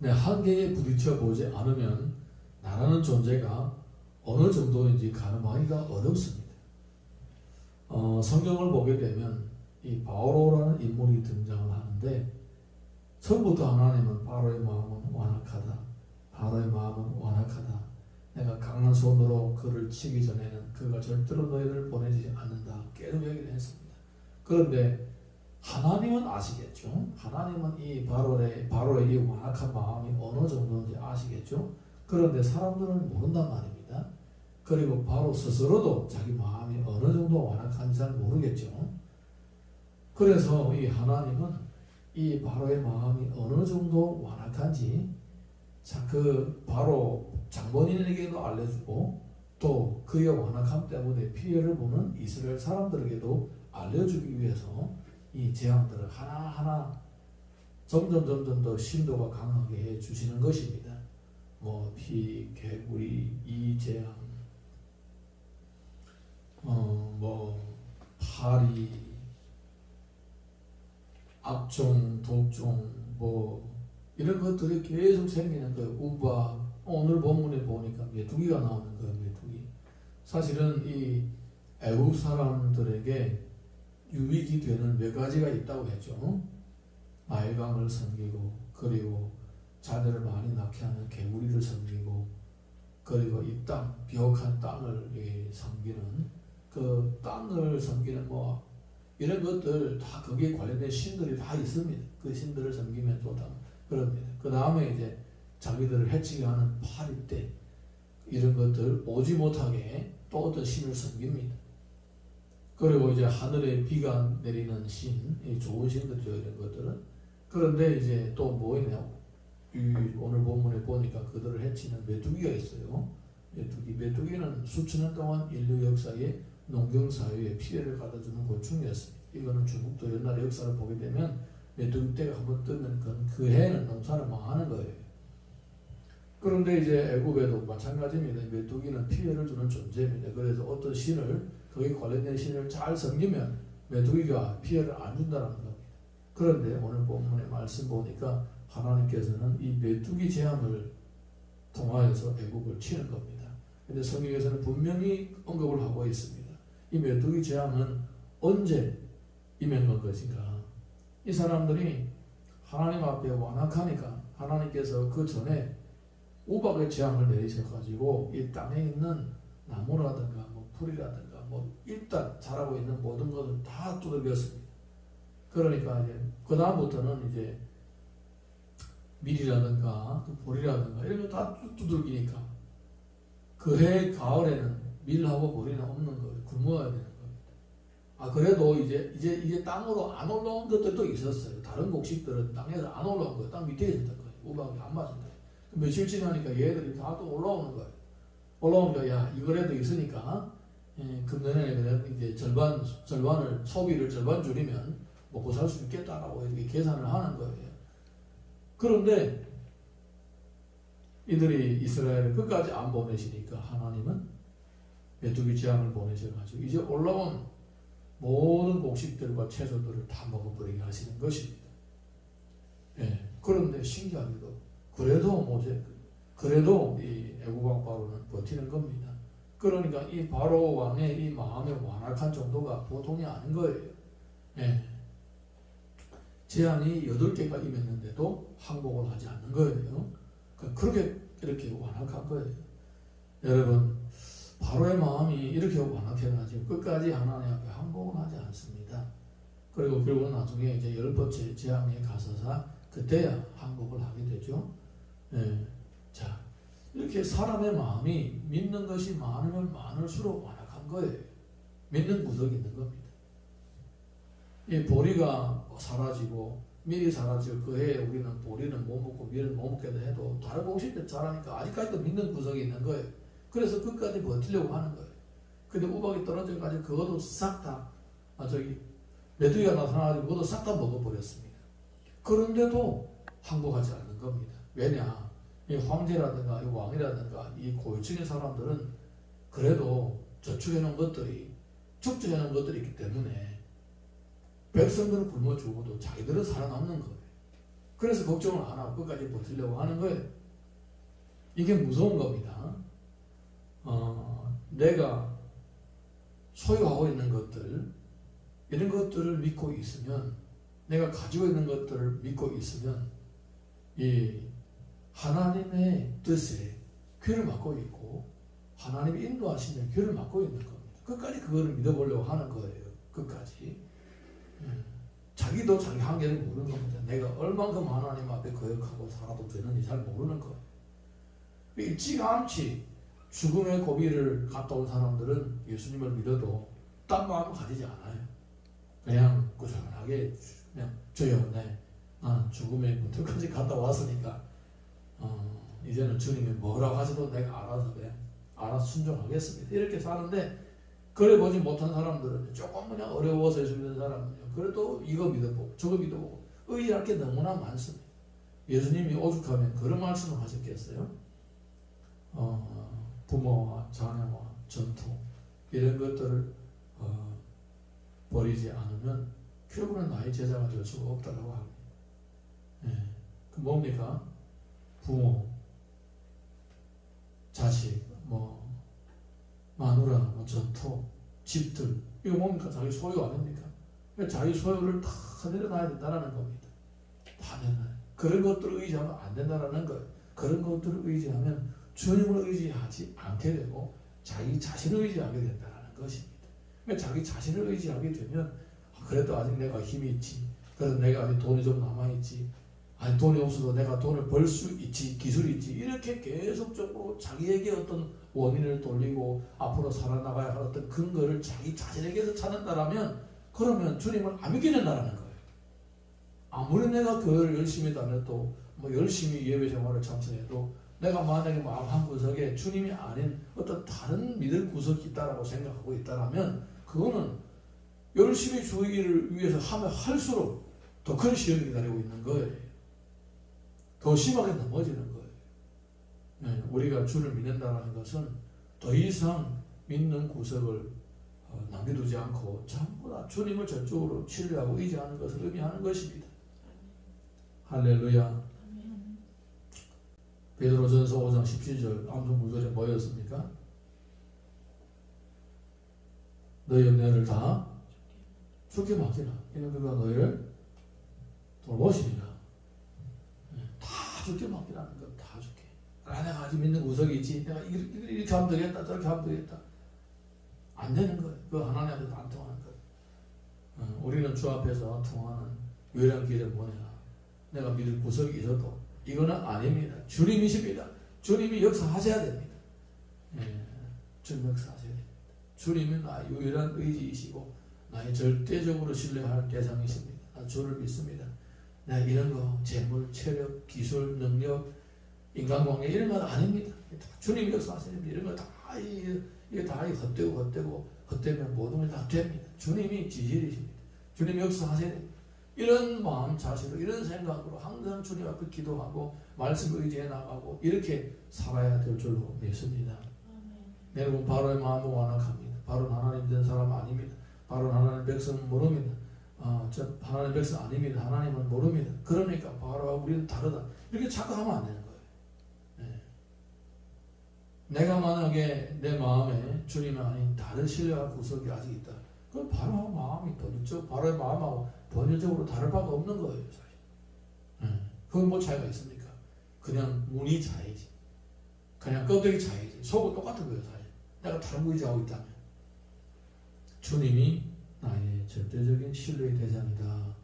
내 한계에 부딪혀 보지 않으면 나라는 존재가 어느 정도인지 가늠하기가 어렵습니다. 성경을 보게 되면 이 바오로라는 인물이 등장을 하는데, 처음부터 하나님은 바로의 마음은 완악하다, 바로의 마음은 완악하다, 내가 강한 손으로 그를 치기 전에는 그가 절대로 너희를 보내지 않는다, 계속 얘기를 했습니다. 그런데 하나님은 아시겠죠. 하나님은 이 바로의 이 완악한 마음이 어느 정도인지 아시겠죠. 그런데 사람들은 모른단 말입니다. 그리고 바로 스스로도 자기 마음이 어느 정도 완악한지 잘 모르겠죠. 그래서 이 하나님은 이 바로의 마음이 어느 정도 완악한지 그 바로 장본인에게도 알려주고, 또 그의 완악함 때문에 피해를 보는 이스라엘 사람들에게도 알려주기 위해서 이 재앙들을 하나하나 점점 더 심도가 강하게 해 주시는 것입니다. 뭐 피, 개구리, 이 재앙, 뭐 파리, 악종, 독종, 뭐 이런 것들이 계속 생기는 거예요. 우박, 오늘 본문에 보니까 메뚜기가 나오는 거예요. 메뚜기. 사실은 이 애국 사람들에게 유익이 되는 몇 가지가 있다고 했죠. 나일강을 섬기고, 그리고 자녀를 많이 낳게 하는 개구리를 섬기고, 그리고 이 땅, 비옥한 땅을 섬기는, 그 땅을 섬기는 뭐 이런 것들 다 거기에 관련된 신들이 다 있습니다. 그 신들을 섬기면 좋다 그럽니다. 그 다음에 이제 자기들을 해치게 하는 파리떼, 이런 것들 오지 못하게 또 어떤 신을 섬깁니다. 그리고 이제 하늘에 비가 내리는 신, 좋은 신들이죠, 이런 것들은. 그런데 이제 또 뭐 있냐고, 오늘 본문에 보니까 그들을 해치는 메뚜기가 있어요. 메뚜기는 수천 년 동안 인류 역사에 농경사회에 피해를 가져주는 곤충이었습니다. 이거는 중국도 옛날 역사를 보게 되면 메뚜기 떼가 한번 뜨면 그 해에는 농사를 망하는 거예요. 그런데 이제 애국에도 마찬가지입니다. 메뚜기는 피해를 주는 존재입니다. 그래서 어떤 신을, 거기에 관련된 신을 잘 섬기면 메뚜기가 피해를 안 준다는 겁니다. 그런데 오늘 본문의 말씀 보니까 하나님께서는 이 메뚜기 재앙을 통하여서 애국을 치는 겁니다. 근데 성경에서는 분명히 언급을 하고 있습니다. 이 메뚜기 재앙은 언제 임했는 것인가? 이 사람들이 하나님 앞에 완악하니까 하나님께서 그 전에 우박의 재앙을 내리셔가지고 이 땅에 있는 나무라든가 뭐 풀이라든가 뭐 일단 자라고 있는 모든 것을 다 두들겼습니다. 그러니까 이제 그 다음부터는 이제 밀이라든가 보리라든가 이런 거 다 두들기니까 그 해 가을에는 밀하고 보리는 없는 거예요. 굶어야 되는 겁니다. 그래도 이제 땅으로 안 올라온 것들도 있었어요. 다른 곡식들은 땅에서 안 올라온 거예요. 땅 밑에 있었던 거예요. 우박이 안 맞은 거예요. 며칠 지나니까 얘들이 다 또 올라오는 거예요. 올라오니까 야 이거라도 있으니까 금년에 그냥 이제 절반을 소비를 절반 줄이면 먹고 살 수 있겠다라고 이렇게 계산을 하는 거예요. 그런데 이들이 이스라엘을 끝까지 안 보내시니까 하나님은 메뚜기 재앙을 보내셔가지고 이제 올라온 모든 곡식들과 채소들을 다 먹어버리게 하시는 것입니다. 그런데 신기하게도 그래도 이 애국왕 바로는 버티는 겁니다. 그러니까 이 바로 왕의 이 마음의 완악한 정도가 보통이 아닌 거예요. 재앙이 8개가 임했는데도 항복을 하지 않는 거예요. 그렇게 이렇게 완악한 거예요. 여러분, 바로의 마음이 이렇게 완악해가지고 끝까지 하나님 앞에 항복을 하지 않습니다. 그리고 결국은 나중에 이제 10번째 재앙에 가서서 그때야 항복을 하게 되죠. 자, 이렇게 사람의 마음이 믿는 것이 많으면 많을수록 완악한 거예요. 믿는 구석이 있는 겁니다. 이 보리가 사라지고 밀이 사라지고 그 해에 우리는 보리는 못 먹고 밀을 못 먹게 해도 다른 곡식들 자라니까 아직까지도 믿는 구석이 있는 거예요. 그래서 끝까지 버티려고 하는 거예요. 근데 우박이 떨어져가지고 그것도 싹 다 메뚜기가 나타나가지고 그것도 싹 다 먹어버렸습니다. 그런데도 항복하지 않는 겁니다. 왜냐? 이 황제라든가 이 왕이라든가 이 고위층의 사람들은 그래도 저축해놓은 것들이 축적해놓은 것들이 있기 때문에 백성들은 굶어 죽어도 자기들은 살아남는 거예요. 그래서 걱정을 안 하고 끝까지 버티려고 하는 거예요. 이게 무서운 겁니다. 내가 소유하고 있는 것들, 이런 것들을 믿고 있으면, 내가 가지고 있는 것들을 믿고 있으면 이 하나님의 뜻에 귀를 막고 있고 하나님의 인도하시는 귀를 막고 있는 겁니다. 끝까지 그거를 믿어보려고 하는 거예요. 끝까지. 자기도 자기 한계를 모르는 겁니다. 내가 얼만큼 하나님 앞에 거역하고 살아도 되는지 잘 모르는 거예요. 일찌감치 죽음의 고비를 갔다 온 사람들은 예수님을 믿어도 딴 마음을 가지지 않아요. 그냥 꾸준하게 그냥 주여, 나는 죽음의 문턱까지 갔다 왔으니까 이제는 주님이 뭐라고 하셔도 내가 알아서 순종하겠습니다. 이렇게 사는데, 그래 보지 못한 사람들은 조금 그냥 어려워서 예수 믿는 사람은요, 그래도 이거 믿어보고 저거 믿어보고 의지할 게 너무나 많습니다. 예수님이 오죽하면 그런 말씀을 하셨겠어요? 부모와 자녀와 전통 이런 것들을 버리지 않으면 결국은 나의 제자가 될 수가 없다고 합니다. 그 뭡니까? 부모, 자식, 마누라, 전통, 집들, 이거 뭡니까? 자기 소유 아닙니까? 자기 소유를 다 내려놔야 된다는 겁니다. 다 내려놔야. 그런 것들을 의지하면 안 된다는 거예요. 그런 것들을 의지하면 주님을 의지하지 않게 되고 자기 자신을 의지하게 된다는 것입니다. 자기 자신을 의지하게 되면 그래도 아직 내가 힘이 있지, 그래도 내가 아직 돈이 좀 남아있지, 아니 돈이 없어도 내가 돈을 벌 수 있지, 기술이 있지, 이렇게 계속적으로 자기에게 어떤 원인을 돌리고 앞으로 살아나가야 할 어떤 근거를 자기 자신에게서 찾는다라면, 그러면 주님을 안 믿게 된다는 거예요. 아무리 내가 교회를 열심히 다녀도 열심히 예배 생활을 참석해도 내가 만약에 마음 한구석에 주님이 아닌 어떤 다른 믿을 구석이 있다라고 생각하고 있다라면, 그거는 열심히 주의를 위해서 하면 할수록 더 큰 시험이 기다리고 있는 거예요. 더 심하게 넘어지는 거예요. 우리가 주를 믿는다는 것은 더 이상 믿는 구석을 남겨두지 않고 전부 다 주님을 전적으로 신뢰하고 의지하는 것을 의미하는 것입니다. 할렐루야. 베드로전서 5장 17절 암송 구절에 뭐였습니까? 너희 염려를 다 주께 맡기라. 이는 그가 너희를 돌보시리라. 다 주께 맡기라는 것, 다 주께. 내가 아직 믿는 구석이 있지, 내가 이렇게 하면 되겠다, 저렇게 하면 되겠다, 안 되는 거예요. 그거 하나님 앞에서 안 통하는 거예요. 우리는 주 앞에서 통하는 유일한 길은 뭐냐? 내가 믿을 구석이 있어도 이거는 아닙니다. 주님이십니다. 주님이 역사하셔야 됩니다. 주님 역사하셔야 됩니다. 주님은 나의 유일한 의지이시고 나의 절대적으로 신뢰할 대상이십니다. 나 주를 믿습니다. 내가 이런 거 재물, 체력, 기술, 능력, 인간관계 이런 건 아닙니다. 주님이 역사하셔야 됩니다. 이런 거 다 이게 다 헛되면 모든 게 다 됩니다. 주님이 지질이십니다. 주님이 역사하셔야 됩니다. 이런 마음 자세로, 이런 생각으로 항상 주님 앞에 기도하고 말씀을 의지해 나가고 이렇게 살아야 될 줄로 믿습니다. 여러분, 바로의 마음은 완악합니다. 바로 하나님 된 사람 아닙니다. 바로 하나님 백성은 모릅니다. 저 하나님 백성 아닙니다. 하나님은 모릅니다. 그러니까 바로와 우리는 다르다. 이렇게 착각하면 안 되는 거예요. 내가 만약에 내 마음에 주님이 아닌 다른 신뢰할 구석이 아직 있다. 그럼 바로와 마음이 바로의 마음하고 본질적으로 다를 바가 없는 거예요, 사실. 그건 뭐 차이가 있습니까? 그냥 문이 차이지. 그냥 껍데기 차이지. 속은 똑같은 거예요, 사실. 내가 다른 거 의지하고 있다면. 주님이 나의 절대적인 신뢰의 대상이다.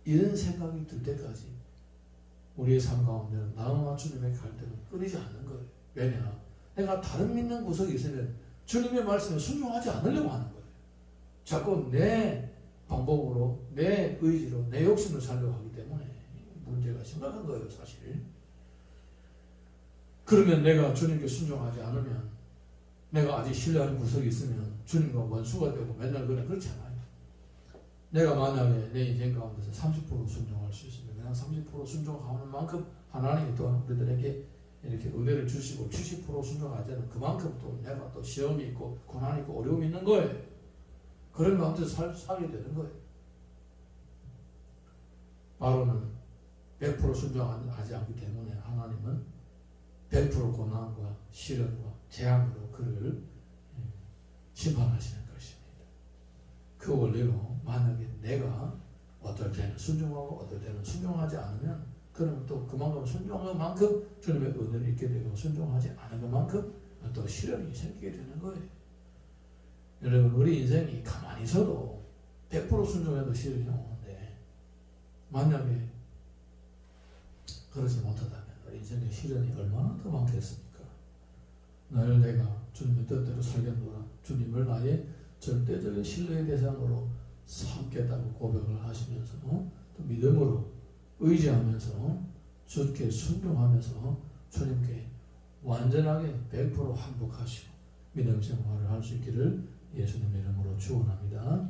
이런 생각이 들 때까지 우리의 삶 가운데는 나와 주님의 갈등은 끊이지 않는 거예요. 왜냐? 내가 다른 믿는 구석이 있으면 주님의 말씀에 순종하지 않으려고 하는 거예요. 자꾸 내 방법으로, 내 의지로, 내 욕심을 살려고 하기 때문에 문제가 심각한 거예요, 사실. 그러면 내가 주님께 순종하지 않으면, 내가 아직 신뢰하는 구석이 있으면 주님과 원수가 되고 맨날 그렇지 않아요. 내가 만약에 내 인생 가운데서 30% 순종할 수 있으면 그냥 30% 순종하는 만큼 하나님이 또 우리들에게 이렇게 은혜를 주시고 70% 순종하지 않으면 그만큼 또 내가 또 시험이 있고 고난이 있고 어려움이 있는 거예요. 그런 가운데서 살게 되는 거예요. 바로는 100% 순종하지 않기 때문에 하나님은 100% 고난과 시련과 재앙으로 그를 심판하시는 것입니다. 그 원리로 만약에 내가 어떨 때는 순종하고 어떨 때는 순종하지 않으면 그러면 또 그만큼 순종한 만큼 주님의 은혜를 잊게 되고 순종하지 않은 것만큼 또 시련이 생기게 되는 거예요. 여러분 우리 인생이 가만히 있어도 100% 순종해도 시련이 오는데 만약에 그러지 못하다면 우리 인생의 시련이 얼마나 더 많겠습니까? 늘 내가 주님의 뜻대로 살겠노라 주님을 나의 절대적인 신뢰의 대상으로 삼겠다고 고백을 하시면서 또 믿음으로 의지하면서 주께 순종하면서 주님께 완전하게 100% 항복하시고 믿음 생활을 할 수 있기를 예수님의 이름으로 축원합니다.